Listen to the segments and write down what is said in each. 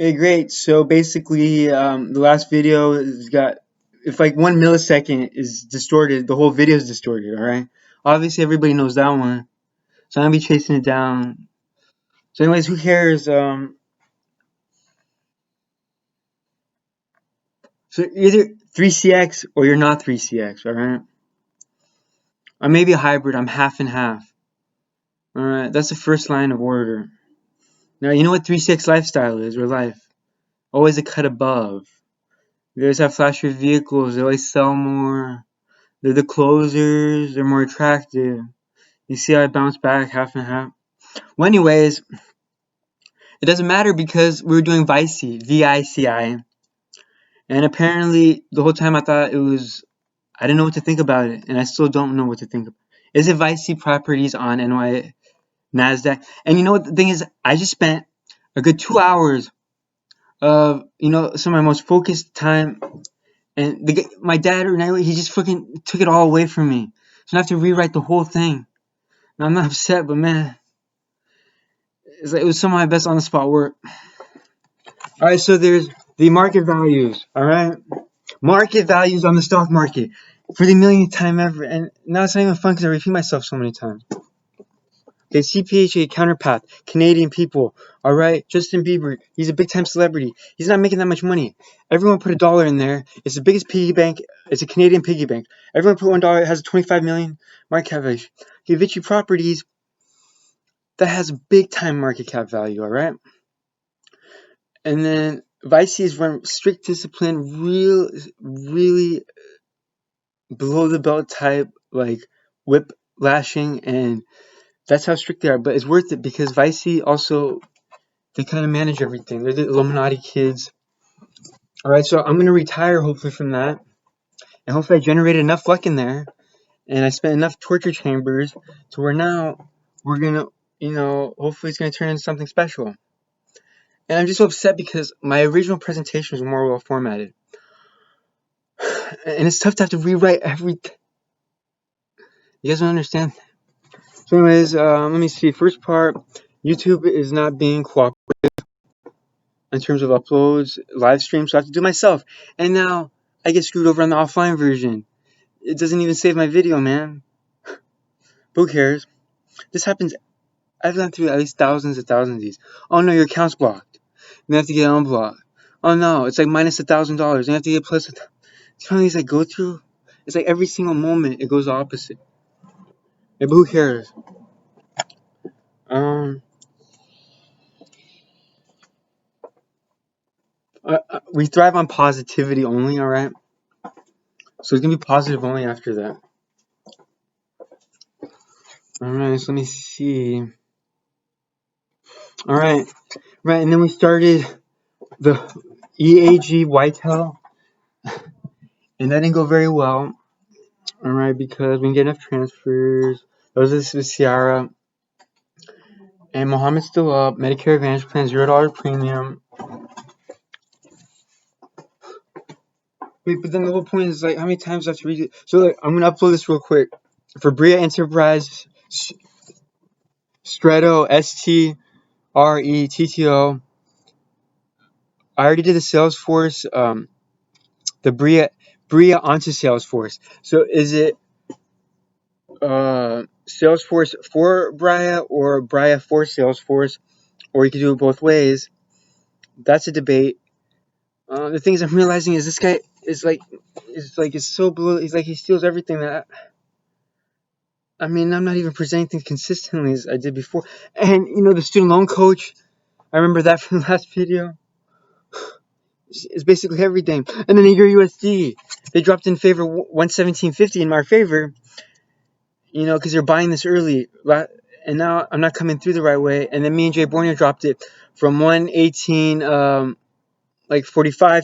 Okay, great. So basically, the last video has got, if like 1 millisecond is distorted, the whole video is distorted, alright? Obviously, everybody knows that one. So I'm gonna be chasing it down. So anyways, who cares? So you're either 3CX or you're not 3CX, alright? Or maybe a hybrid, I'm half and half. Alright, that's the first line of order. Now, you know what 3CX lifestyle is, or life? Always a cut above. You guys have flashier vehicles, they always sell more. They're the closers, they're more attractive. You see how I bounce back half and half? Well, anyways, it doesn't matter because we were doing VICI, V-I-C-I. And apparently, the whole time I thought it was, I didn't know what to think about it. And I still don't know what to think about it. Is it VICI properties on NY NASDAQ? And you know what the thing is? I just spent a good 2 hours of, some of my most focused time. And my dad, he just fucking took it all away from me. So I have to rewrite the whole thing. Now, I'm not upset, but man, it was some of my best on the spot work. Alright, so there's the market values. Alright, market values on the stock market for the millionth time ever. And now it's not even fun because I repeat myself so many times. Okay, CPHA counterpath, Canadian people. Alright, Justin Bieber, he's a big time celebrity. He's not making that much money. Everyone put $1 in there. It's the biggest piggy bank. It's a Canadian piggy bank. Everyone put $1. It has a 25 million market cap value. Okay, Vichy Properties, that has a big time market cap value, alright? And then VICI is run strict discipline, really below the belt type, like whip lashing, and that's how strict they are. But it's worth it because VICI also, they kind of manage everything. They're the Illuminati kids. Alright, so I'm going to retire hopefully from that. And hopefully I generated enough luck in there. And I spent enough torture chambers to where now we're going to, hopefully it's going to turn into something special. And I'm just so upset because my original presentation was more well formatted. And it's tough to have to rewrite everything. You guys don't understand. So anyways, let me see. First part, YouTube is not being cooperative in terms of uploads, live streams, so I have to do it myself. And now I get screwed over on the offline version. It doesn't even save my video, man. Who cares? This happens. I've gone through at least thousands and thousands of these. Oh no, your account's blocked. You have to get unblocked. Oh no, it's like minus $1,000. You have to get plus. You know these I go through? It's like every single moment it goes opposite. Yeah, but who cares? We thrive on positivity only, alright? So it's gonna be positive only after that. Alright, so let me see. Alright, right, and then we started the EAG Whitetail, and that didn't go very well. Alright, because we didn't get enough transfers. Those are the Ciara. And Mohammed's still up. Medicare Advantage plan, $0 premium. Wait, but then the whole point is like, how many times do I have to read it? So like, I'm gonna upload this real quick. For Bria Enterprise Stretto, STRETTO. I already did the Salesforce, the Bria onto Salesforce. So is it Salesforce for Bria or Bria for Salesforce, or you can do it both ways? That's a debate. The things I'm realizing is this guy is so below. He's like he steals everything that. I mean, I'm not even presenting things consistently as I did before. And the student loan coach, I remember that from the last video. It's basically everything. And then your USD, they dropped in favor 117.50 in my favor. Because they're buying this early, and now I'm not coming through the right way. And then me and Jay Borneo dropped it from 118 45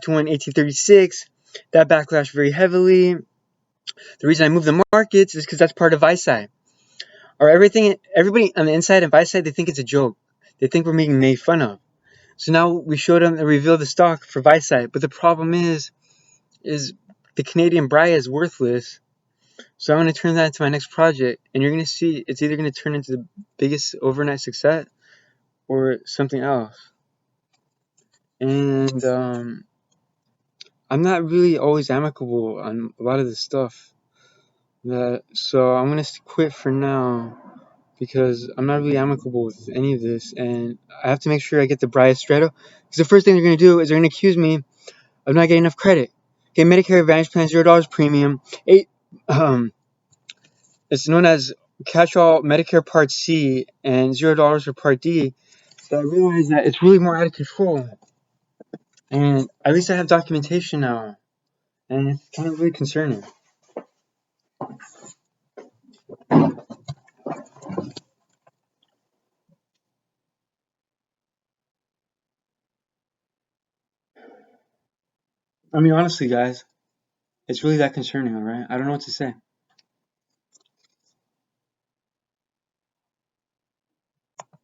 to 118.36. That backlashed very heavily. The reason I moved the markets is because that's part of VICI. Or everybody on the inside of VICI, they think it's a joke. They think we're being made fun of. So now we showed them and revealed the stock for VICI. But the problem is the Canadian Bria is worthless. So I'm going to turn that into my next project. And you're going to see it's either going to turn into the biggest overnight success or something else. and I'm not really always amicable on a lot of this stuff. So I'm gonna quit for now because I'm not really amicable with any of this, and I have to make sure I get the Bria Stretto. Because the first thing they're gonna do is they're gonna accuse me of not getting enough credit. Okay, Medicare Advantage plan, $0 premium. It's known as catch-all Medicare Part C and $0 for Part D. So I realized that it's really more out of control, and at least I have documentation now, and it's kind of really concerning. I mean, honestly, guys, it's really that concerning, all right? I don't know what to say.